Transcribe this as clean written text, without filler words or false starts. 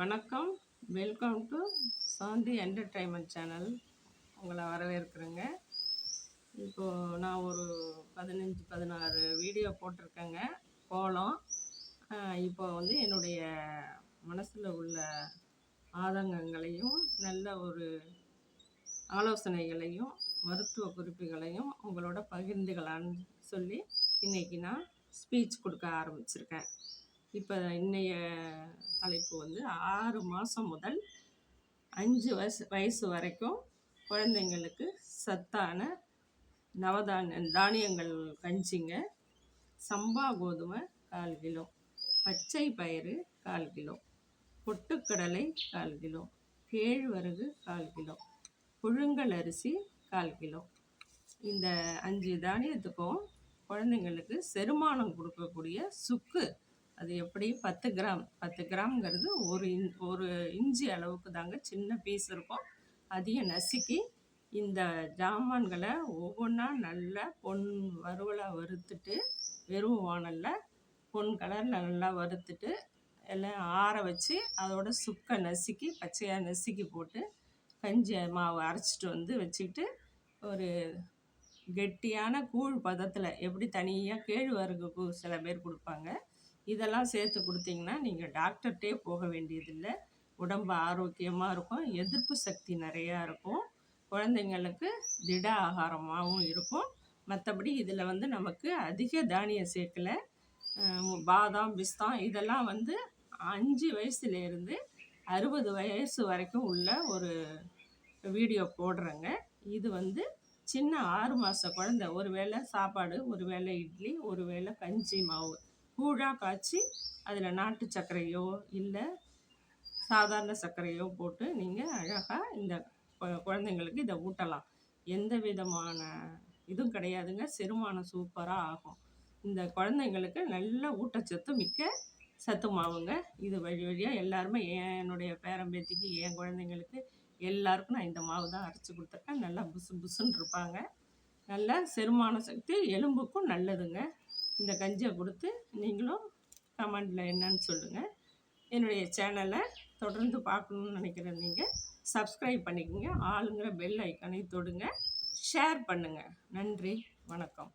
வணக்கம். Welcome to Shanthi entertainment channel. உங்களை வரவேற்கிறேங்க. இப்போது நான் ஒரு 15-16 வீடியோ போட்டிருக்கேங்க. கோலம். இப்போ வந்து என்னுடைய மனசில் உள்ள ஆதங்கங்களையும் நல்ல ஒரு ஆலோசனைகளையும் மருத்துவ குறிப்புகளையும் உங்களோட பகிர்ந்துக்கலான்னு சொல்லி இன்றைக்கி நான் ஸ்பீச் கொடுக்க ஆரம்பிச்சிருக்கேன். இப்போ இன்றைய தலைப்பு வந்து 6 மாதம் முதல் 5 வயசு வரைக்கும் குழந்தைங்களுக்கு சத்தான தானியங்கள் கஞ்சிங்க. சம்பா கோதுமை 1/4 கிலோ, பச்சை பயிறு 1/4 கிலோ, பொட்டுக்கடலை 1/4 கிலோ, கேழ்வரகு 1/4 கிலோ, புழுங்கல் அரிசி 1/4 கிலோ. இந்த 5 தானியத்துக்கும் குழந்தைங்களுக்கு செரிமானம் கொடுக்கக்கூடிய சுக்கு, அது எப்படி 10 கிராம்ங்கிறது ஒரு இஞ்சி அளவுக்கு தாங்க, சின்ன பீஸ் இருக்கும். அதையும் நசுக்கி இந்த ஜாமான்களை ஒவ்வொன்றா நல்லா பொன் வறுவலாக வறுத்துட்டு, வெறும் வானலில் பொன் கலரில் நல்லா வறுத்துட்டு எல்லாம் ஆற வச்சு அதோட சுக்கை நசுக்கி பச்சையாக நசுக்கி போட்டு கஞ்சி மாவு அரைச்சிட்டு வந்து வச்சுக்கிட்டு, ஒரு கெட்டியான கூழ் பதத்தில், எப்படி தனியாக கேழ்வரகு சில பேர் கொடுப்பாங்க, இதெல்லாம் சேர்த்து கொடுத்தீங்கன்னா நீங்கள் டாக்டர்கிட்டே போக வேண்டியதில்லை. உடம்பு ஆரோக்கியமாக இருக்கும், எதிர்ப்பு சக்தி நிறையா இருக்கும், குழந்தைங்களுக்கு திட ஆகாரமாகவும் இருக்கும். மற்றபடி இதில் வந்து நமக்கு அதிக தானியம் சேர்க்கலை. பாதாம், பிஸ்தா இதெல்லாம் வந்து 5 வயசுலேருந்து 60 வயசு வரைக்கும் உள்ள ஒரு வீடியோ போடுறேங்க. இது வந்து சின்ன 6 மாத குழந்தை ஒரு வேளை சாப்பாடு, ஒரு வேளை இட்லி, ஒரு வேளை கஞ்சி மாவு கூழாக காய்ச்சி அதில் நாட்டு சர்க்கரையோ இல்லை சாதாரண சர்க்கரையோ போட்டு நீங்கள் அழகாக இந்த குழந்தைங்களுக்கு இதை ஊட்டலாம். எந்த விதமான இதுவும் கிடையாதுங்க. செரிமானம் சூப்பராக ஆகும். இந்த குழந்தைங்களுக்கு நல்ல ஊட்டச்சத்து மிக்க சத்து மாவுங்க. இது வழியாக எல்லாருமே என்னுடைய பேரம்பேத்திக்கு, என் குழந்தைங்களுக்கு எல்லாருக்கும் நான் இந்த மாவு தான் அரைச்சி கொடுத்துருக்கேன். நல்லா புசு புசுன்னு இருப்பாங்க. நல்லா செரிமான சக்தி, எலும்புக்கும் நல்லதுங்க. இந்த கஞ்சியை கொடுத்து நீங்களும் கமெண்டில் என்னன்னு சொல்லுங்கள். என்னுடைய சேனலை தொடர்ந்து பார்க்கணுன்னு நினைக்கிற நீங்கள் சப்ஸ்கிரைப் பண்ணிக்கோங்க. ஆளுங்கிற பெல் ஐக்கானை தொடுங்க, ஷேர் பண்ணுங்கள். நன்றி, வணக்கம்.